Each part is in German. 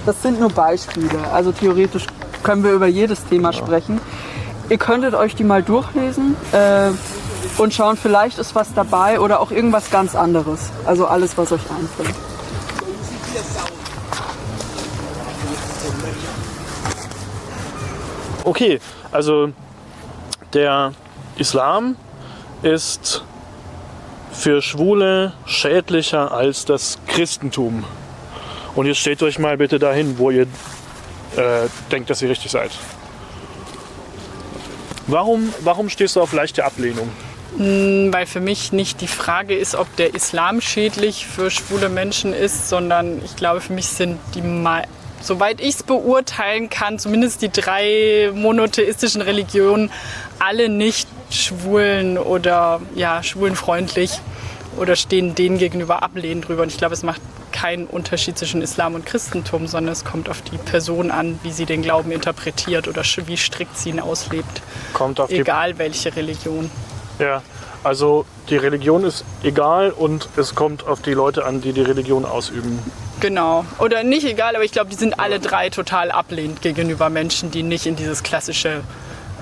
das sind nur Beispiele. Also theoretisch können wir über jedes Thema sprechen. Ihr könntet euch die mal durchlesen und schauen, vielleicht ist was dabei oder auch irgendwas ganz anderes. Also alles, was euch einfällt. Okay, also der Islam ist für Schwule schädlicher als das Christentum. Und jetzt stellt euch mal bitte dahin, wo ihr denkt, dass ihr richtig seid. Warum stehst du auf leichte Ablehnung? Weil für mich nicht die Frage ist, ob der Islam schädlich für schwule Menschen ist, sondern ich glaube, für mich sind soweit ich es beurteilen kann, zumindest die 3 monotheistischen Religionen, alle nicht schwulen oder schwulenfreundlich oder stehen denen gegenüber ablehnend drüber. Und ich glaube, es macht keinen Unterschied zwischen Islam und Christentum, sondern es kommt auf die Person an, wie sie den Glauben interpretiert oder wie strikt sie ihn auslebt. Egal welche Religion. Ja, also die Religion ist egal und es kommt auf die Leute an, die die Religion ausüben. Genau. Oder nicht egal, aber ich glaube, die sind alle 3 total ablehnend gegenüber Menschen, die nicht in dieses klassische,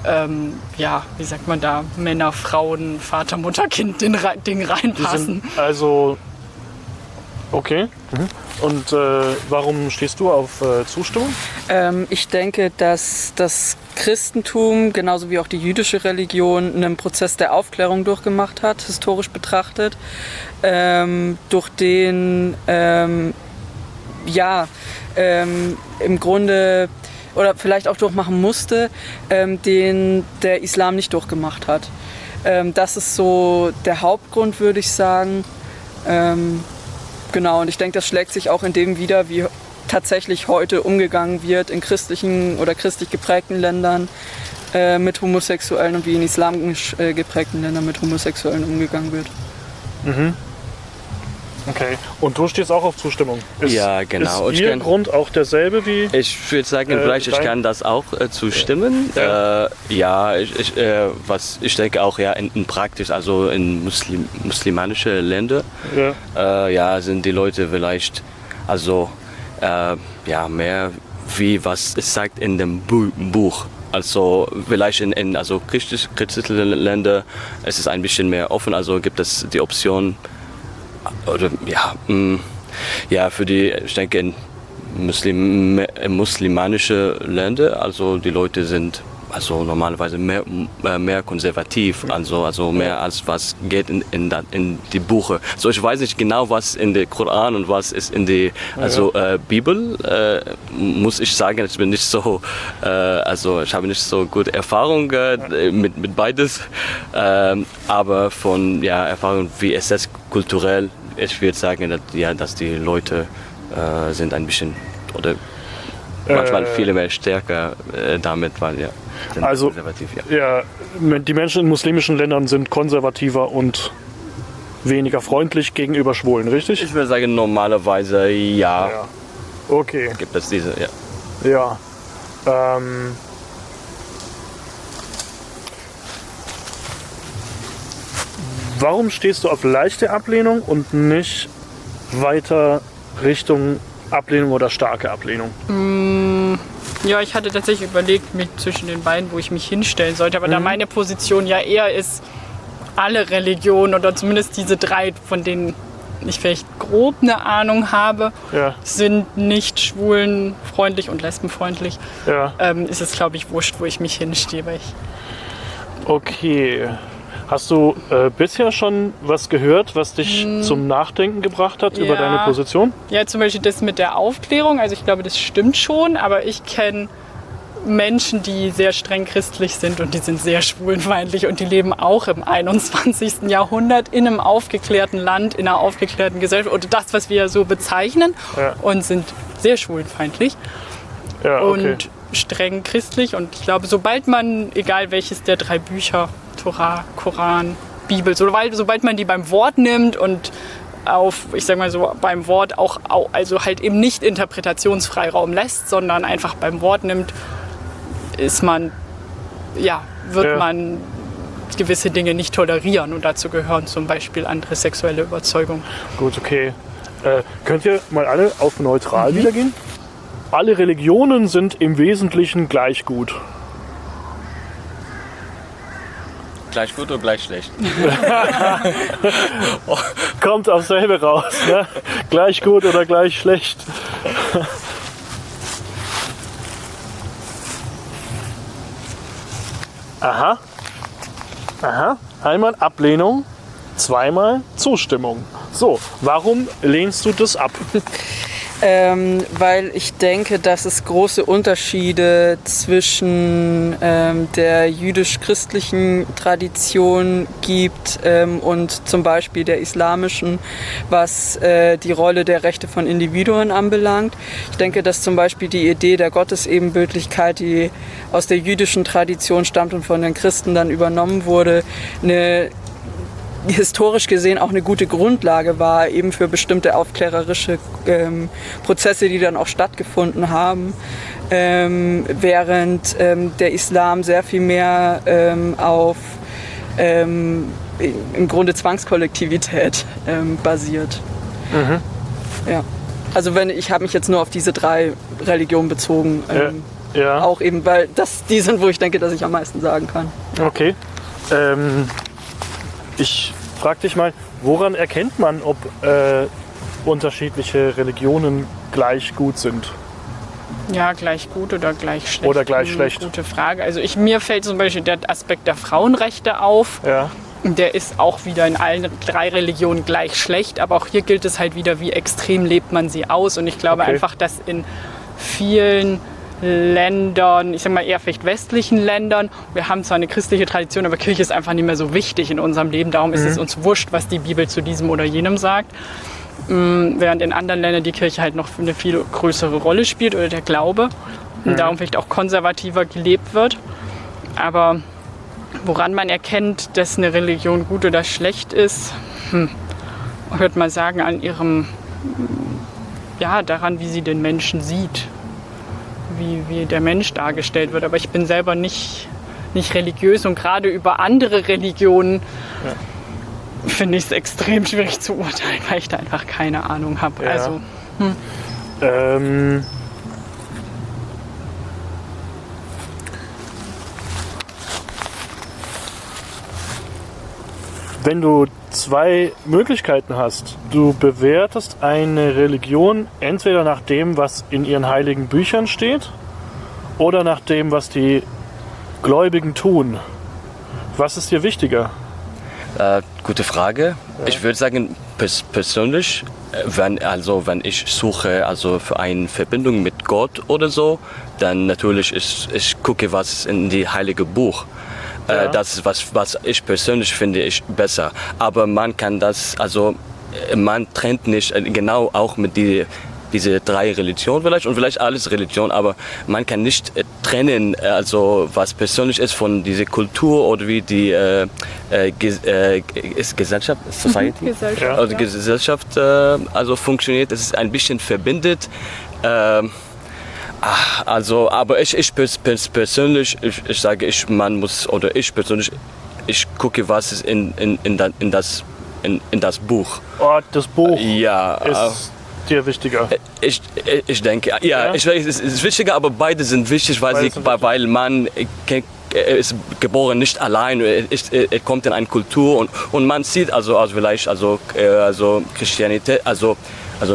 wie sagt man da, Männer, Frauen, Vater, Mutter, Kind Ding reinpassen. Die sind also, okay. Und warum stehst du auf Zustimmung? Ich denke, dass das Christentum, genauso wie auch die jüdische Religion, einen Prozess der Aufklärung durchgemacht hat, historisch betrachtet, durch den im Grunde oder vielleicht auch durchmachen musste, den der Islam nicht durchgemacht hat. Das ist so der Hauptgrund, würde ich sagen. Genau, und ich denke, das schlägt sich auch in dem wider, wie tatsächlich heute umgegangen wird in christlichen oder christlich geprägten Ländern mit Homosexuellen und wie in islamisch geprägten Ländern mit Homosexuellen umgegangen wird. Mhm. Okay, und du stehst auch auf Zustimmung. Ja, genau. Ist Ihr Grund auch derselbe wie? Ich würde sagen, vielleicht ich kann das auch zustimmen. Ja. Ich denke auch in praktisch, also in muslimanische Länder, sind die Leute vielleicht mehr wie was es sagt in dem Buch. Also vielleicht in christliche Länder es ist ein bisschen mehr offen, also gibt es die Option oder für die, ich denke in muslimanische Länder, also die Leute sind also normalerweise mehr konservativ, also mehr als was geht in die Bücher. So ich weiß nicht genau, was in der Koran und was ist in der Bibel. Muss ich sagen, ich bin nicht so, ich habe nicht so gute Erfahrung mit beides, aber von Erfahrung wie es ist kulturell, ich würde sagen, dass die Leute sind ein bisschen oder manchmal viele mehr stärker damit, weil sind also konservativ, die Menschen in muslimischen Ländern sind konservativer und weniger freundlich gegenüber Schwulen, richtig? Ich würde sagen normalerweise ja. Okay. Gibt es diese, Ja. Warum stehst du auf leichte Ablehnung und nicht weiter Richtung Ablehnung oder starke Ablehnung? Ja, ich hatte tatsächlich überlegt, mich zwischen den beiden, wo ich mich hinstellen sollte. Aber da meine Position ja eher ist, alle Religionen oder zumindest diese 3, von denen ich vielleicht grob eine Ahnung habe, sind nicht schwulenfreundlich und lesbenfreundlich. Ist es, glaube ich, wurscht, wo ich mich hinstehe. Okay. Hast du bisher schon was gehört, was dich zum Nachdenken gebracht hat über deine Position? Ja, zum Beispiel das mit der Aufklärung. Also ich glaube, das stimmt schon, aber ich kenne Menschen, die sehr streng christlich sind und die sind sehr schwulenfeindlich und die leben auch im 21. Jahrhundert in einem aufgeklärten Land, in einer aufgeklärten Gesellschaft oder das, was wir so bezeichnen und sind sehr schwulenfeindlich und streng christlich. Und ich glaube, sobald man, egal welches der 3 Bücher, Tora, Koran, Bibel, sobald man die beim Wort nimmt und beim Wort auch also halt eben nicht Interpretationsfreiraum lässt, sondern einfach beim Wort nimmt, wird man gewisse Dinge nicht tolerieren und dazu gehören zum Beispiel andere sexuelle Überzeugungen. Gut, okay. Könnt ihr mal alle auf neutral wiedergehen? Alle Religionen sind im Wesentlichen gleich gut. Gleich gut oder gleich schlecht? Kommt aufs selbe raus, ne? Gleich gut oder gleich schlecht. Aha. Aha. Einmal Ablehnung, zweimal Zustimmung. So, warum lehnst du das ab? Weil ich denke, dass es große Unterschiede zwischen der jüdisch-christlichen Tradition gibt und zum Beispiel der islamischen, was die Rolle der Rechte von Individuen anbelangt. Ich denke, dass zum Beispiel die Idee der Gottesebenbildlichkeit, die aus der jüdischen Tradition stammt und von den Christen dann übernommen wurde, eine historisch gesehen auch eine gute Grundlage war, eben für bestimmte aufklärerische Prozesse, die dann auch stattgefunden haben, während der Islam sehr viel mehr auf im Grunde Zwangskollektivität basiert. Mhm. Ja. Also ich habe mich jetzt nur auf diese 3 Religionen bezogen, ja. Auch eben, weil das die sind, wo ich denke, dass ich am meisten sagen kann. Okay. Ich frage dich mal, woran erkennt man, ob unterschiedliche Religionen gleich gut sind? Ja, gleich gut oder gleich schlecht. Oder gleich schlecht. Gute Frage. Also mir fällt zum Beispiel der Aspekt der Frauenrechte auf. Ja. Der ist auch wieder in allen 3 Religionen gleich schlecht. Aber auch hier gilt es halt wieder, wie extrem lebt man sie aus. Und ich glaube einfach, dass in vielen Ländern, ich sag mal eher vielleicht westlichen Ländern, wir haben zwar eine christliche Tradition, aber Kirche ist einfach nicht mehr so wichtig in unserem Leben. Darum ist es uns wurscht, was die Bibel zu diesem oder jenem sagt. Während in anderen Ländern die Kirche halt noch eine viel größere Rolle spielt oder der Glaube. Und darum vielleicht auch konservativer gelebt wird. Aber woran man erkennt, dass eine Religion gut oder schlecht ist, ich würde mal sagen, an ihrem, daran, wie sie den Menschen sieht. Wie der Mensch dargestellt wird. Aber ich bin selber nicht religiös und gerade über andere Religionen finde ich es extrem schwierig zu urteilen, weil ich da einfach keine Ahnung habe. Ja. Also, Wenn du 2 Möglichkeiten hast, du bewertest eine Religion entweder nach dem, was in ihren heiligen Büchern steht, oder nach dem, was die Gläubigen tun. Was ist dir wichtiger? Gute Frage. Ja. Ich würde sagen, persönlich, wenn ich suche für eine Verbindung mit Gott oder so, dann natürlich ich gucke, was ist in die heilige Buch. Ja. Das ist was ich persönlich finde ich besser. Aber man kann das, man trennt nicht genau auch mit diese 3 Religionen vielleicht und vielleicht alles Religion, aber man kann nicht trennen, was persönlich ist von dieser Kultur oder wie die Gesellschaft, Society? Gesellschaft, oder Gesellschaft funktioniert. Es ist ein bisschen verbindet. Aber ich persönlich, ich sage, ich gucke, was ist in das Buch. Oh, das Buch ja, ist dir wichtiger? Ich denke, es ist wichtiger, aber beide sind wichtig, weil man ist geboren nicht allein, er kommt in eine Kultur und man sieht vielleicht Christianität,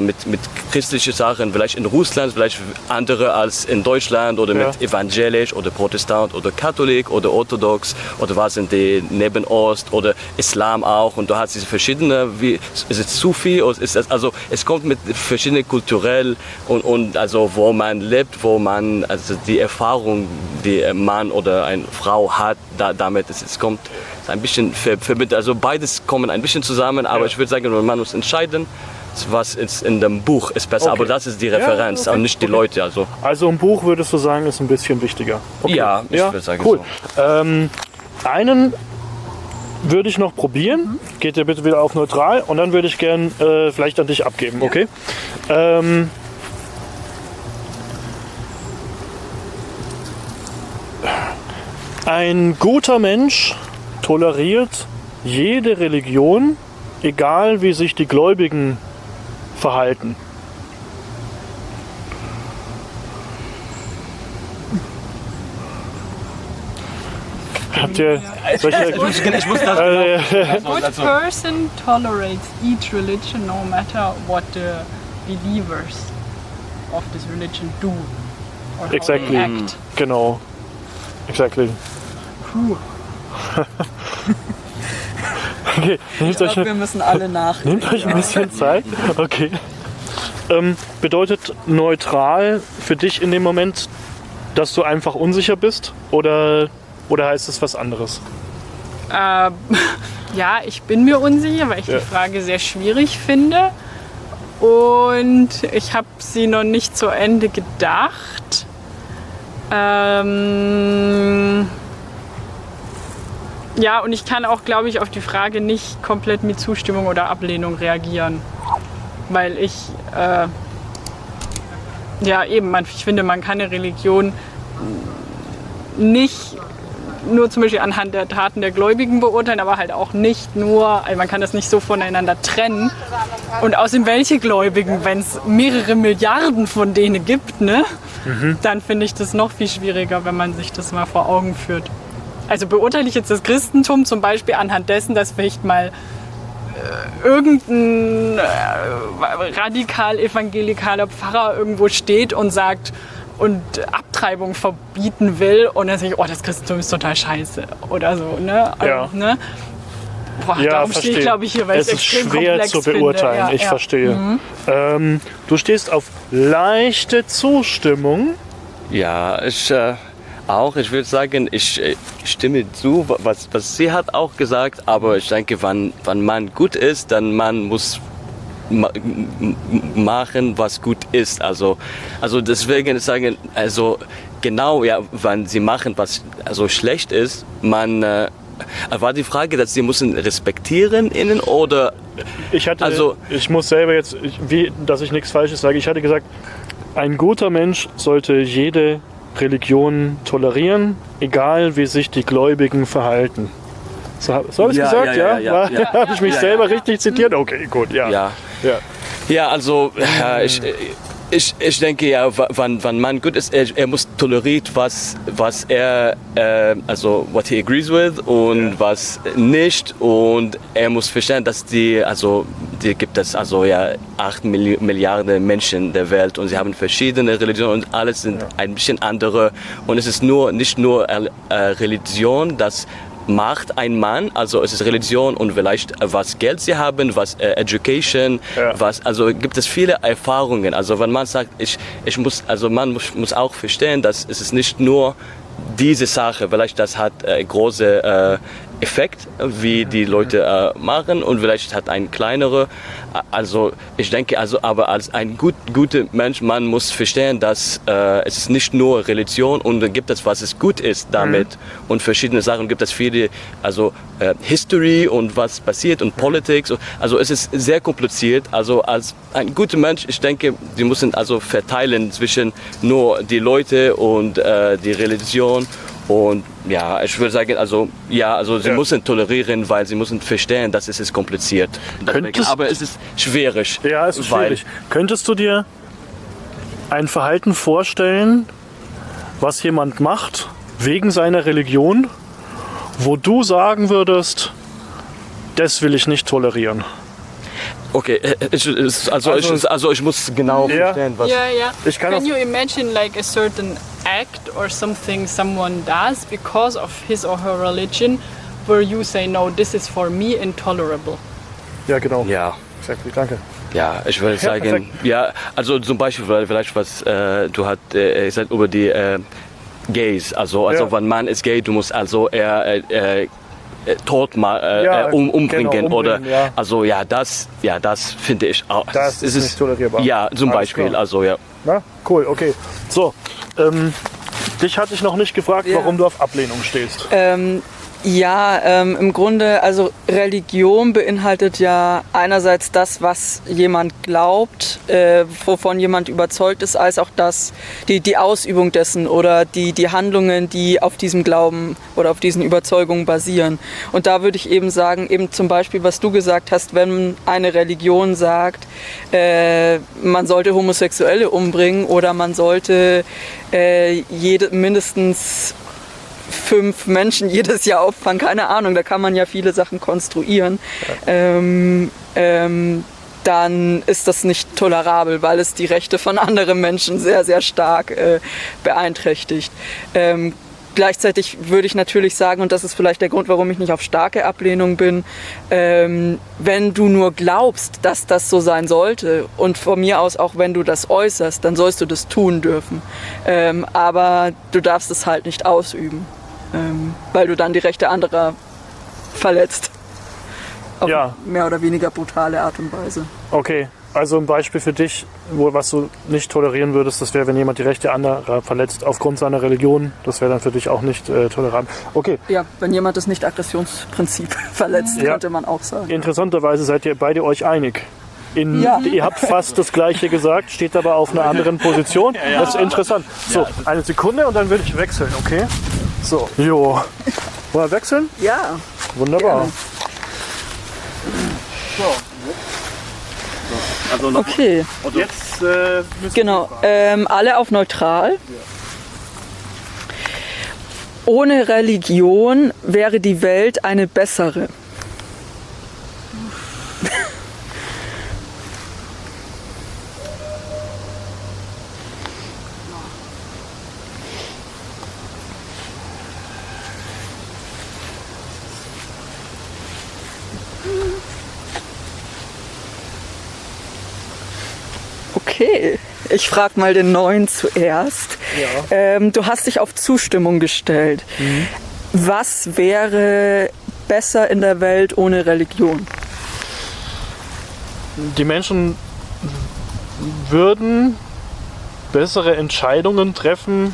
mit christlichen Sachen, vielleicht in Russland, vielleicht andere als in Deutschland oder mit evangelisch oder Protestant oder Katholik oder Orthodox oder was in der Nebenost oder Islam auch und du hast diese verschiedene, ist es Sufi oder ist das, es kommt mit verschiedenen kulturell und wo man lebt, wo man die Erfahrung, die ein Mann oder eine Frau hat, damit es kommt ein bisschen verbindet, beides kommen ein bisschen zusammen, aber ich würde sagen, man muss entscheiden, was ist in dem Buch ist besser, aber das ist die Referenz und nicht die Leute. Also ein Buch würdest du sagen, ist ein bisschen wichtiger? Okay. Ja, ich würde sagen cool. so. Einen würde ich noch probieren. Geht ihr bitte wieder auf neutral und dann würde ich gern vielleicht an dich abgeben, okay? Ein guter Mensch toleriert jede Religion, egal wie sich die Gläubigen verhalten. Habt ihr solche... Ich muss das A good person tolerates each religion no matter what the believers of this religion do or how Exactly. they act. Genau. Exactly. Okay, Ich glaube, wir müssen alle nachdenken. nehmt euch ein bisschen Zeit. Okay. Bedeutet neutral für dich in dem Moment, dass du einfach unsicher bist? Oder heißt es was anderes? Ja, ich bin mir unsicher, weil ich die Frage sehr schwierig finde. Und ich habe sie noch nicht zu Ende gedacht. Ja, und ich kann auch, glaube ich, auf die Frage nicht komplett mit Zustimmung oder Ablehnung reagieren. Weil ich, ich finde, man kann eine Religion nicht nur zum Beispiel anhand der Taten der Gläubigen beurteilen, aber halt auch nicht nur, also man kann das nicht so voneinander trennen. Und außerdem welche Gläubigen, wenn es mehrere Milliarden von denen gibt, ne, dann finde ich das noch viel schwieriger, wenn man sich das mal vor Augen führt. Also beurteile ich jetzt das Christentum zum Beispiel anhand dessen, dass vielleicht mal irgendein radikal evangelikaler Pfarrer irgendwo steht und sagt und Abtreibung verbieten will und dann sage ich, oh, das Christentum ist total scheiße oder so, ne? Ja. Ne? Boah, Ja, darum stehe ich, glaube ich, hier, weil es ich ist extrem schwer komplex zu beurteilen, finde. ich verstehe. Du stehst auf leichte Zustimmung. Ja, ich würde sagen, ich stimme zu, was sie hat auch gesagt, aber ich denke, wenn man gut ist, dann man muss machen, was gut ist. Also deswegen sagen, also genau, ja, wenn sie machen, was also schlecht ist, war die Frage, dass sie müssen respektieren innen oder Ich muss selber jetzt, dass ich nichts Falsches sage, ich hatte gesagt, ein guter Mensch sollte jede Religion tolerieren, egal wie sich die Gläubigen verhalten. So habe ich Ja, gesagt, ja? ja. Habe ich mich selber richtig zitiert? Okay, gut, ja. Ja, also ich denke ja, wenn man gut ist, er muss toleriert, was er, also what he agrees with und was nicht, und er muss verstehen, dass die gibt es 8 Milliarden Menschen der Welt und sie haben verschiedene Religionen und alles sind ein bisschen andere, und es ist nicht nur Religion, das macht ein Mann, also es ist Religion und vielleicht was Geld sie haben, was Education, also gibt es viele Erfahrungen. Also wenn man sagt, man muss auch verstehen, dass es ist nicht nur diese Sache, vielleicht das hat große Effekt, wie die Leute machen, und vielleicht hat ein kleinere. Also ich denke, aber als ein guter Mensch, man muss verstehen, dass es ist nicht nur Religion, und dann gibt es, was es gut ist damit, und verschiedene Sachen gibt es viele, History und was passiert und Politics. Also es ist sehr kompliziert. Also als ein guter Mensch, ich denke, die müssen also verteilen zwischen nur die Leute und die Religion. Und ja, ich würde sagen, sie müssen tolerieren, weil sie müssen verstehen, dass es ist kompliziert. Aber es ist schwierig. Ja, es ist schwierig. Könntest du dir ein Verhalten vorstellen, was jemand macht wegen seiner Religion, wo du sagen würdest, das will ich nicht tolerieren? Okay, ich muss genau verstehen, was... Ich kann Can you imagine like a certain act or something someone does because of his or her religion where you say, no, this is for me intolerable? Ja, genau. Ja. Exactly, danke. Ja, ich würde sagen, also zum Beispiel vielleicht was du hast gesagt über die Gays, also wenn man ist gay, du musst umbringen, genau, oder das finde ich auch. Das ist nicht tolerierbar. Ja, zum Alles Beispiel, klar. Na, cool, okay. So, dich hatte ich noch nicht gefragt, warum du auf Ablehnung stehst. Im Grunde, also Religion beinhaltet ja einerseits das, was jemand glaubt, wovon jemand überzeugt ist, als auch die Ausübung dessen oder die Handlungen, die auf diesem Glauben oder auf diesen Überzeugungen basieren. Und da würde ich eben sagen, eben zum Beispiel, was du gesagt hast, wenn eine Religion sagt, man sollte Homosexuelle umbringen oder man sollte mindestens 5 Menschen jedes Jahr auffangen, keine Ahnung, da kann man ja viele Sachen konstruieren, dann ist das nicht tolerabel, weil es die Rechte von anderen Menschen sehr, sehr stark beeinträchtigt. Gleichzeitig würde ich natürlich sagen, und das ist vielleicht der Grund, warum ich nicht auf starke Ablehnung bin, wenn du nur glaubst, dass das so sein sollte und von mir aus auch wenn du das äußerst, dann sollst du das tun dürfen. Aber du darfst es halt nicht ausüben, weil du dann die Rechte anderer verletzt. Auf mehr oder weniger brutale Art und Weise. Okay, also ein Beispiel für dich, was du nicht tolerieren würdest, das wäre, wenn jemand die Rechte anderer verletzt aufgrund seiner Religion. Das wäre dann für dich auch nicht tolerant. Okay. Ja, wenn jemand das Nicht-Aggressionsprinzip verletzt, könnte man auch sagen. Interessanterweise seid ihr beide euch einig. Ihr habt fast das Gleiche gesagt, steht aber auf einer anderen Position. Das ist interessant. So, eine Sekunde und dann würde ich wechseln, okay? So, jo. Wollen wir wechseln? Ja. Wunderbar. Gerne. Also noch Okay. Jetzt müssen Genau, alle auf neutral. Ohne Religion wäre die Welt eine bessere. Okay, ich frage mal den Neuen zuerst. Ja. Du hast dich auf Zustimmung gestellt. Was wäre besser in der Welt ohne Religion? Die Menschen würden bessere Entscheidungen treffen,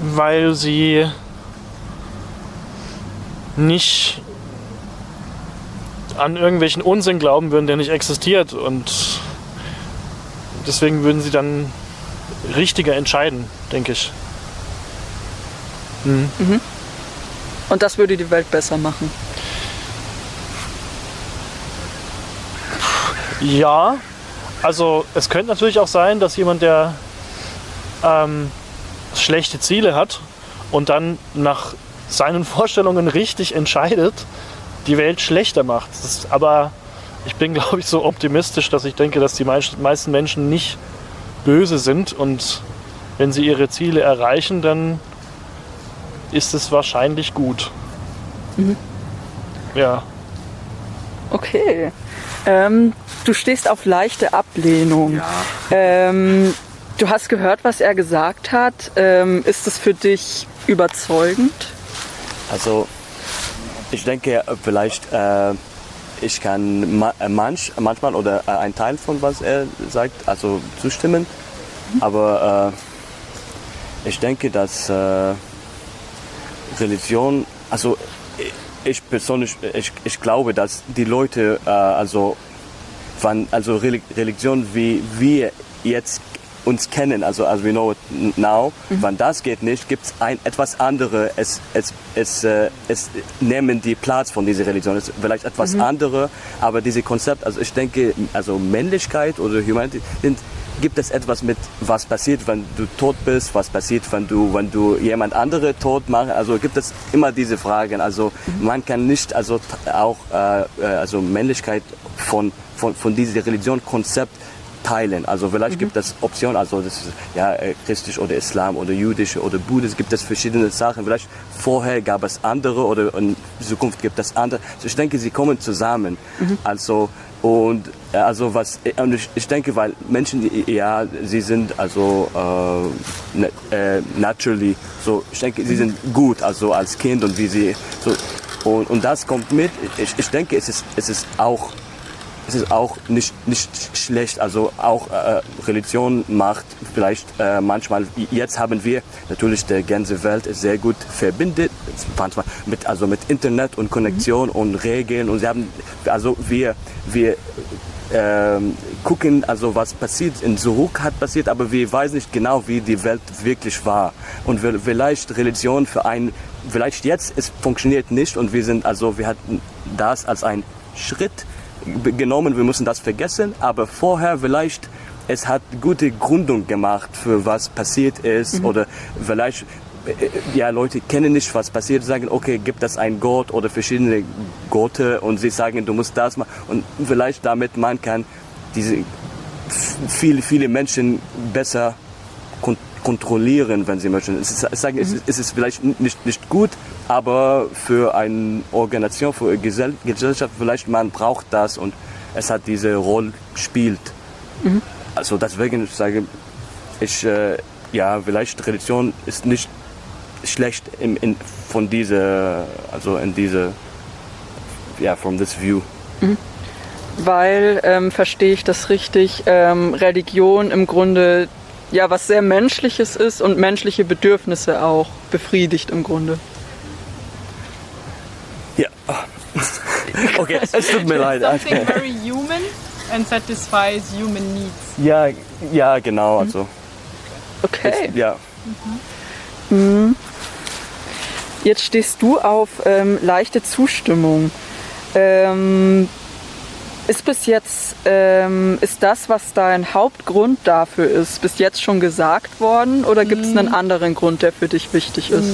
weil sie nicht an irgendwelchen Unsinn glauben würden, der nicht existiert, und deswegen würden sie dann richtiger entscheiden, denke ich. Und das würde die Welt besser machen. Ja, also es könnte natürlich auch sein, dass jemand, der schlechte Ziele hat und dann nach seinen Vorstellungen richtig entscheidet, die Welt schlechter macht. Aber ich bin, glaube ich, so optimistisch, dass ich denke, dass die meisten Menschen nicht böse sind, und wenn sie ihre Ziele erreichen, dann ist es wahrscheinlich gut. Ja. Okay. Du stehst auf leichte Ablehnung. Ja. Du hast gehört, was er gesagt hat. Ist es für dich überzeugend? Also ich denke vielleicht ich kann manchmal oder ein Teil von was er sagt, also zustimmen, aber ich denke, dass Religion, also ich persönlich, ich glaube, dass die Leute, Religion, wie wir jetzt uns kennen, also as we know it now, wenn das geht nicht, gibt es etwas anderes, es nehmen die Platz von dieser Religion, es ist vielleicht etwas anderes, aber dieses Konzept, also ich denke, also Männlichkeit oder Humanity gibt es etwas mit, was passiert, wenn du tot bist, was passiert, wenn du jemand andere tot machst, also gibt es immer diese Fragen, also man kann nicht also auch Männlichkeit von dieser Religion-Konzept teilen. Also vielleicht gibt es Optionen, also das ist, christlich oder Islam oder jüdisch oder buddhistisch, gibt es verschiedene Sachen. Vielleicht vorher gab es andere oder in Zukunft gibt es andere. Also ich denke, sie kommen zusammen. Also ich denke, weil Menschen, sie sind also naturally so, ich denke, sie sind gut, also als Kind und wie sie so, und das kommt mit. Ich denke, es ist auch nicht schlecht, also auch Religion macht vielleicht manchmal, jetzt haben wir natürlich die ganze Welt ist sehr gut verbindet, manchmal mit Internet und Konnektion und Regeln, und wir gucken, also was passiert in zurück hat passiert, aber wir wissen nicht genau, wie die Welt wirklich war, und vielleicht Religion vielleicht jetzt, es funktioniert nicht, und wir hatten das als ein Schritt genommen, wir müssen das vergessen, aber vorher vielleicht es hat gute Gründung gemacht für was passiert ist, oder vielleicht ja, Leute kennen nicht, was passiert, sagen, okay, gibt es einen Gott oder verschiedene Götter und sie sagen, du musst das machen. Und vielleicht damit man kann diese viele Menschen besser kontrollieren, wenn sie möchten. Es ist vielleicht nicht gut, aber für eine Organisation, für eine Gesellschaft, vielleicht man braucht das und es hat diese Rolle spielt. Also deswegen sage ich, ja, vielleicht Religion ist nicht schlecht von dieser, also in diese, ja, from this view. Weil, verstehe ich das richtig, Religion im Grunde ja was sehr Menschliches ist und menschliche Bedürfnisse auch befriedigt im Grunde. Ja. Okay, es tut mir leid. Something very human and satisfies human needs. Ja, genau, also. Okay. Ja. Jetzt stehst du auf leichte Zustimmung. Ist bis jetzt, ist das, was dein Hauptgrund dafür ist, bis jetzt schon gesagt worden oder gibt es einen anderen Grund, der für dich wichtig ist?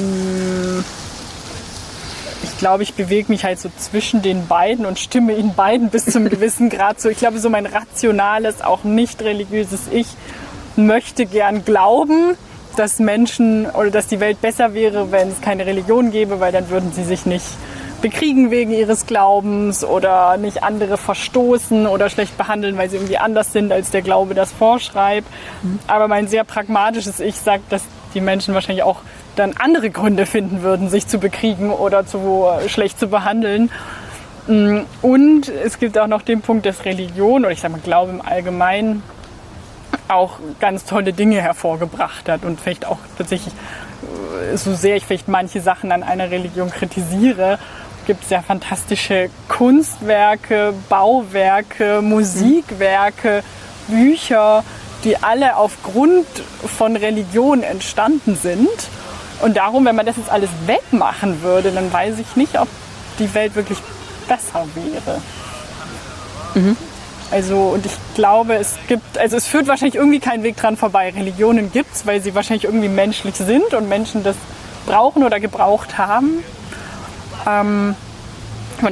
Ich glaube, ich bewege mich halt so zwischen den beiden und stimme ihnen beiden bis zum gewissen Grad zu. Ich glaube, so mein rationales, auch nicht religiöses Ich möchte gern glauben, dass Menschen oder dass die Welt besser wäre, wenn es keine Religion gäbe, weil dann würden sie sich nicht bekriegen wegen ihres Glaubens oder nicht andere verstoßen oder schlecht behandeln, weil sie irgendwie anders sind, als der Glaube das vorschreibt. Aber mein sehr pragmatisches Ich sagt, dass die Menschen wahrscheinlich auch dann andere Gründe finden würden, sich zu bekriegen oder schlecht zu behandeln. Und es gibt auch noch den Punkt, dass Religion oder ich sage mal Glaube im Allgemeinen auch ganz tolle Dinge hervorgebracht hat und vielleicht auch tatsächlich, so sehr ich vielleicht manche Sachen an einer Religion kritisiere, gibt es ja fantastische Kunstwerke, Bauwerke, Musikwerke, Bücher, die alle aufgrund von Religion entstanden sind. Und darum, wenn man das jetzt alles wegmachen würde, dann weiß ich nicht, ob die Welt wirklich besser wäre. Also, und ich glaube, es führt wahrscheinlich irgendwie keinen Weg dran vorbei. Religionen gibt es, weil sie wahrscheinlich irgendwie menschlich sind und Menschen das brauchen oder gebraucht haben. Von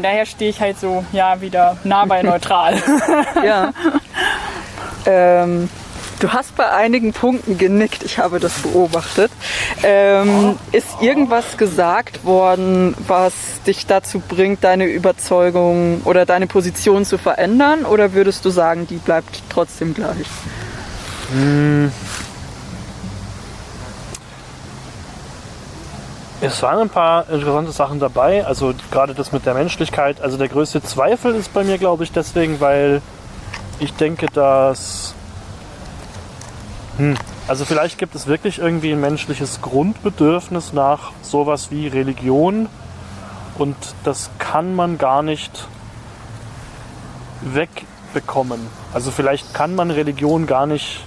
daher stehe ich halt so, ja, wieder nah bei neutral. Ja. Du hast bei einigen Punkten genickt, ich habe das beobachtet. Ist irgendwas gesagt worden, was dich dazu bringt, deine Überzeugung oder deine Position zu verändern? Oder würdest du sagen, die bleibt trotzdem gleich? Es waren ein paar interessante Sachen dabei, also gerade das mit der Menschlichkeit. Also der größte Zweifel ist bei mir, glaube ich, deswegen, weil ich denke, dass also vielleicht gibt es wirklich irgendwie ein menschliches Grundbedürfnis nach sowas wie Religion und das kann man gar nicht wegbekommen. Also vielleicht kann man Religion gar nicht,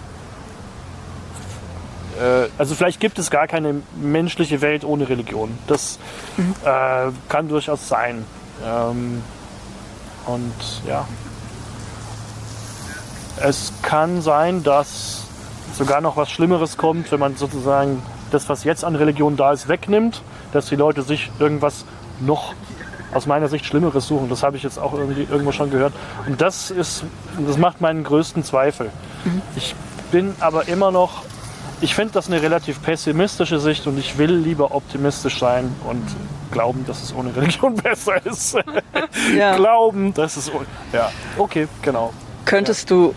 also vielleicht gibt es gar keine menschliche Welt ohne Religion. Das kann durchaus sein. Und ja, es kann sein, dass sogar noch was Schlimmeres kommt, wenn man sozusagen das, was jetzt an Religion da ist, wegnimmt, dass die Leute sich irgendwas noch aus meiner Sicht Schlimmeres suchen. Das habe ich jetzt auch irgendwo schon gehört. Und das macht meinen größten Zweifel. Ich bin aber immer noch, ich finde das eine relativ pessimistische Sicht und ich will lieber optimistisch sein und glauben, dass es ohne Religion besser ist. Ja. Glauben, dass es ja, okay, genau. Könntest du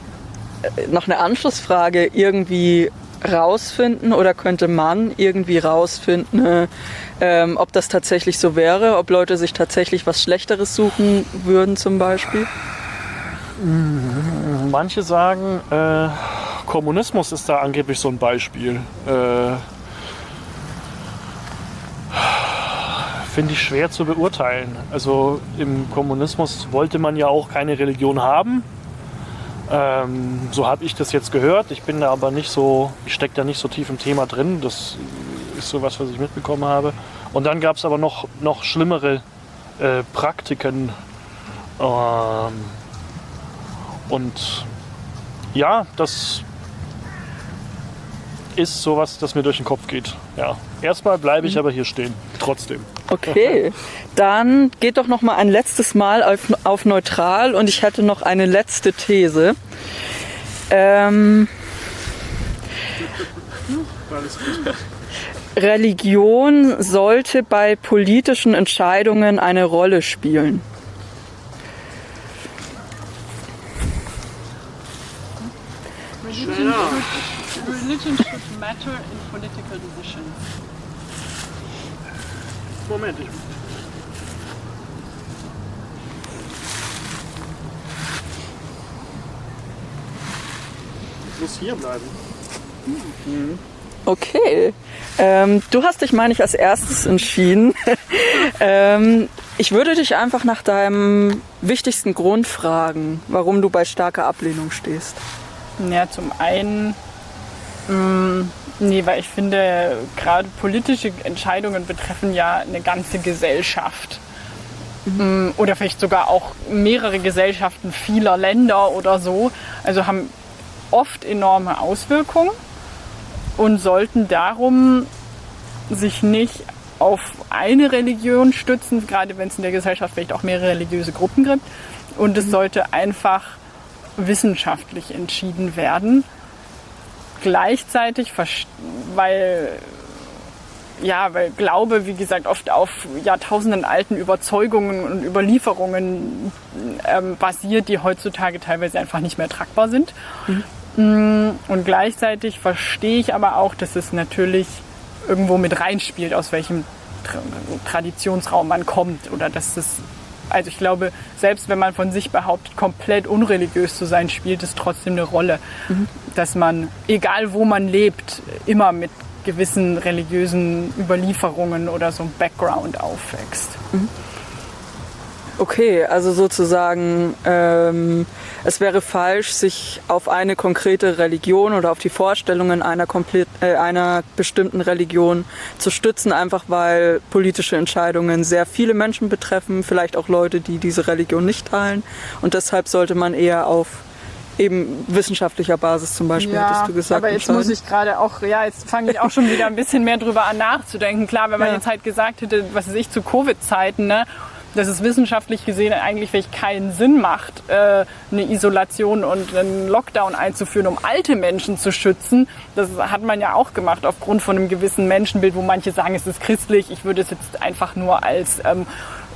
noch eine Anschlussfrage irgendwie rausfinden oder könnte man irgendwie rausfinden, ob das tatsächlich so wäre, ob Leute sich tatsächlich was Schlechteres suchen würden zum Beispiel? Manche sagen, Kommunismus ist da angeblich so ein Beispiel. Finde ich schwer zu beurteilen. Also im Kommunismus wollte man ja auch keine Religion haben. So habe ich das jetzt gehört. Ich bin da aber nicht so, ich stecke da nicht so tief im Thema drin. Das ist so was ich mitbekommen habe. Und dann gab es aber noch schlimmere Praktiken. Und ja, ist sowas, das mir durch den Kopf geht. Ja. Erstmal bleibe ich aber hier stehen. Trotzdem. Okay, dann geht doch noch mal ein letztes Mal auf neutral und ich hätte noch eine letzte These. Religion sollte bei politischen Entscheidungen eine Rolle spielen. Religion should matter in political decisions. Moment, ich muss hier bleiben. Okay, du hast dich, meine ich, als erstes entschieden. Ich würde dich einfach nach deinem wichtigsten Grund fragen, warum du bei starker Ablehnung stehst. Ja, zum einen, weil ich finde, gerade politische Entscheidungen betreffen ja eine ganze Gesellschaft. Oder vielleicht sogar auch mehrere Gesellschaften vieler Länder oder so. Also haben oft enorme Auswirkungen und sollten darum sich nicht auf eine Religion stützen, gerade wenn es in der Gesellschaft vielleicht auch mehrere religiöse Gruppen gibt. Und es sollte einfach wissenschaftlich entschieden werden. Gleichzeitig, weil Glaube, wie gesagt, oft auf Jahrtausenden alten Überzeugungen und Überlieferungen basiert, die heutzutage teilweise einfach nicht mehr tragbar sind. Und gleichzeitig verstehe ich aber auch, dass es natürlich irgendwo mit reinspielt, aus welchem Traditionsraum man kommt. Oder dass es, also ich glaube, selbst wenn man von sich behauptet, komplett unreligiös zu sein, spielt es trotzdem eine Rolle. Dass man, egal wo man lebt, immer mit gewissen religiösen Überlieferungen oder so einem Background aufwächst. Okay, also sozusagen, es wäre falsch, sich auf eine konkrete Religion oder auf die Vorstellungen einer bestimmten Religion zu stützen, einfach weil politische Entscheidungen sehr viele Menschen betreffen, vielleicht auch Leute, die diese Religion nicht teilen. Und deshalb sollte man eher auf eben wissenschaftlicher Basis zum Beispiel, hättest du gesagt. Aber jetzt muss ich gerade auch, jetzt fange ich auch schon wieder ein bisschen mehr drüber an nachzudenken. Klar, wenn man jetzt halt gesagt hätte, was weiß ich, zu Covid-Zeiten, ne, dass es wissenschaftlich gesehen eigentlich vielleicht keinen Sinn macht, eine Isolation und einen Lockdown einzuführen, um alte Menschen zu schützen. Das hat man ja auch gemacht aufgrund von einem gewissen Menschenbild, wo manche sagen, es ist christlich. Ich würde es jetzt einfach nur als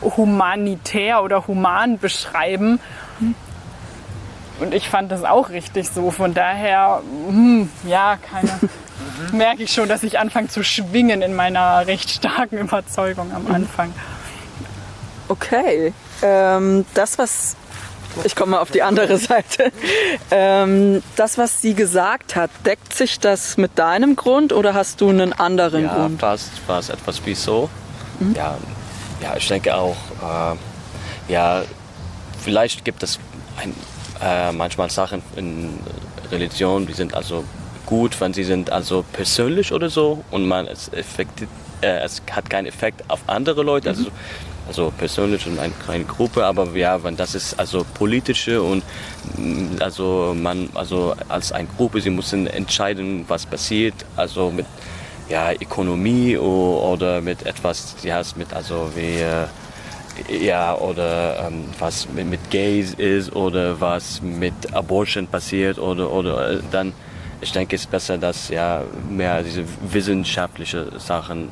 humanitär oder human beschreiben. Und ich fand das auch richtig so. Von daher, merke ich schon, dass ich anfange zu schwingen in meiner recht starken Überzeugung am Anfang. Okay, ich komme mal auf die andere Seite. Das, was sie gesagt hat, deckt sich das mit deinem Grund oder hast du einen anderen Grund? Ja, fast etwas wie so. Ja, ich denke auch, vielleicht gibt es manchmal Sachen in Religion, die sind also gut, wenn sie sind also persönlich oder so und es hat keinen Effekt auf andere Leute, also persönlich und eine kleine Gruppe, aber wenn das ist also politische und also als eine Gruppe, sie müssen entscheiden, was passiert, also mit Ökonomie oder mit etwas, mit also wie oder was mit Gays ist oder was mit Abortion passiert oder dann, ich denke, es ist besser, dass mehr diese wissenschaftliche Sachen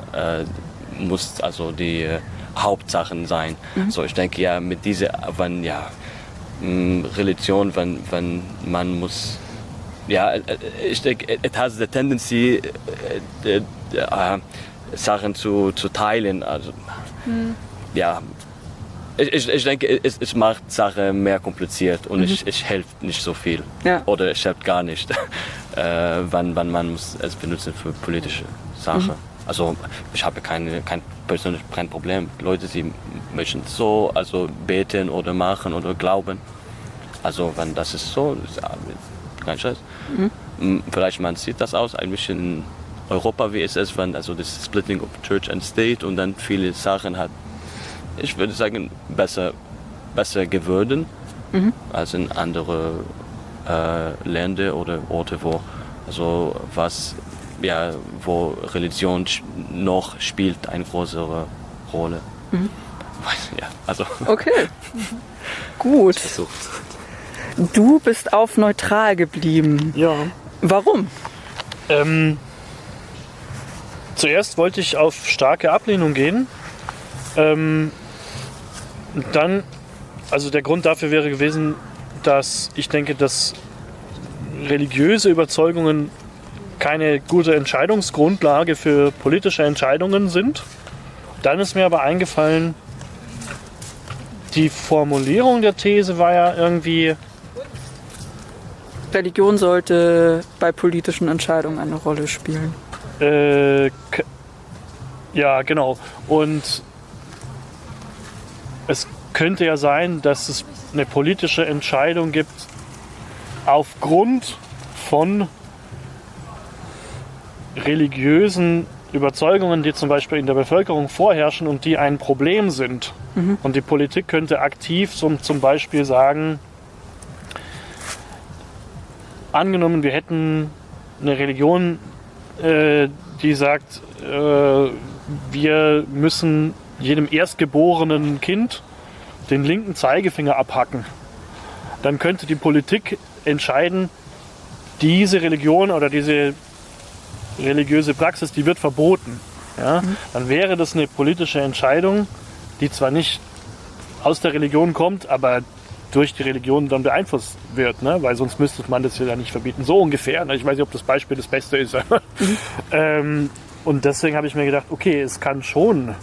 muss also die Hauptsachen sein. So, ich denke mit dieser, Religion, wenn man muss, ich denke, it has the tendency Sachen zu teilen, also ich denke, es macht Sachen mehr kompliziert und es hilft nicht so viel. Oder es hilft gar nicht, wann man muss es benutzen für politische Sachen. Also ich habe persönlich kein Problem. Leute, sie möchten so beten oder machen oder glauben. Also wenn das ist so, ist kein Scheiß. Vielleicht man sieht das aus ein bisschen in Europa, wie es ist, wenn also das Splitting of Church and State und dann viele Sachen hat. Ich würde sagen, besser geworden als in andere Länder oder Orte, wo also was ja, wo Religion noch spielt eine größere Rolle. Ja, also. Okay, gut. Du bist auf neutral geblieben. Ja. Warum? Zuerst wollte ich auf starke Ablehnung gehen. Dann, also der Grund dafür wäre gewesen, dass ich denke, dass religiöse Überzeugungen keine gute Entscheidungsgrundlage für politische Entscheidungen sind. Dann ist mir aber eingefallen, die Formulierung der These war ja irgendwie, Religion sollte bei politischen Entscheidungen eine Rolle spielen. ja, genau. Und es könnte ja sein, dass es eine politische Entscheidung gibt aufgrund von religiösen Überzeugungen, die zum Beispiel in der Bevölkerung vorherrschen und die ein Problem sind. Und die Politik könnte aktiv zum Beispiel sagen, angenommen, wir hätten eine Religion, die sagt, wir müssen jedem erstgeborenen Kind den linken Zeigefinger abhacken. Dann könnte die Politik entscheiden, diese Religion oder diese religiöse Praxis, die wird verboten. Ja? Dann wäre das eine politische Entscheidung, die zwar nicht aus der Religion kommt, aber durch die Religion dann beeinflusst wird, ne? Weil sonst müsste man das ja nicht verbieten. So ungefähr. Ne? Ich weiß nicht, ob das Beispiel das Beste ist. Und deswegen habe ich mir gedacht, okay, es kann schon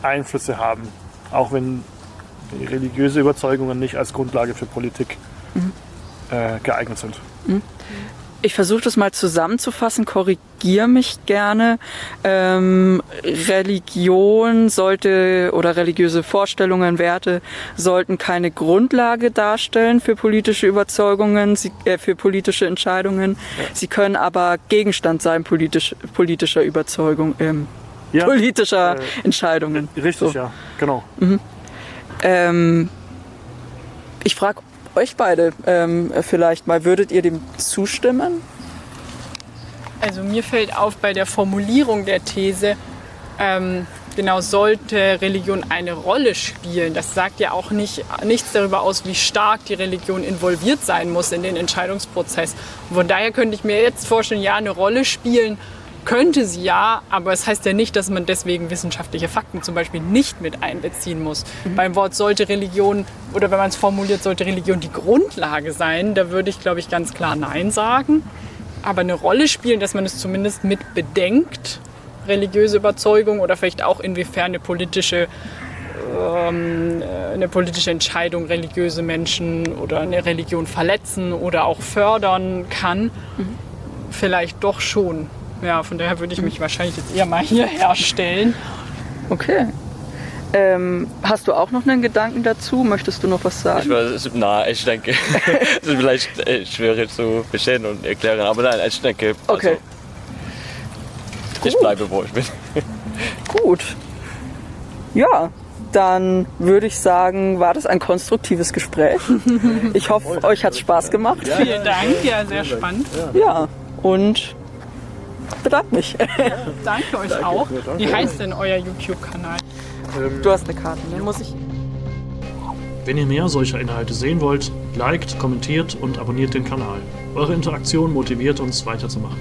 Einflüsse haben, auch wenn religiöse Überzeugungen nicht als Grundlage für Politik geeignet sind. Ich versuche das mal zusammenzufassen, korrigiere mich gerne. Religion sollte oder religiöse Vorstellungen, Werte sollten keine Grundlage darstellen für politische Überzeugungen, für politische Entscheidungen. Ja. Sie können aber Gegenstand sein politischer Überzeugung, politischer Entscheidungen. Richtig, so. Ja, genau. Ich frage euch beide vielleicht mal, würdet ihr dem zustimmen? Also mir fällt auf bei der Formulierung der These, genau, sollte Religion eine Rolle spielen. Das sagt ja auch nichts darüber aus, wie stark die Religion involviert sein muss in den Entscheidungsprozess. Und von daher könnte ich mir jetzt vorstellen, ja, eine Rolle spielen könnte sie ja, aber es heißt ja nicht, dass man deswegen wissenschaftliche Fakten zum Beispiel nicht mit einbeziehen muss. Beim Wort sollte Religion, oder wenn man es formuliert, sollte Religion die Grundlage sein, da würde ich, glaube ich, ganz klar Nein sagen. Aber eine Rolle spielen, dass man es zumindest mit bedenkt, religiöse Überzeugung oder vielleicht auch inwiefern eine politische Entscheidung religiöse Menschen oder eine Religion verletzen oder auch fördern kann, vielleicht doch schon. Ja, von daher würde ich mich wahrscheinlich jetzt eher mal hierher stellen. Okay. Hast du auch noch einen Gedanken dazu? Möchtest du noch was sagen? Ich denke, es ist vielleicht schwierig zu verstehen und erklären, aber nein, ich denke, okay. Ich bleibe, wo ich bin. Gut. Ja, dann würde ich sagen, war das ein konstruktives Gespräch. Ich hoffe, euch hat es Spaß gemacht. Ja, vielen Dank, ja, sehr spannend. Ja, und bedanke mich. Danke euch auch. Wie heißt denn euer YouTube-Kanal? Du hast eine Karte, ne? Muss ich? Wenn ihr mehr solcher Inhalte sehen wollt, liked, kommentiert und abonniert den Kanal. Eure Interaktion motiviert uns weiterzumachen.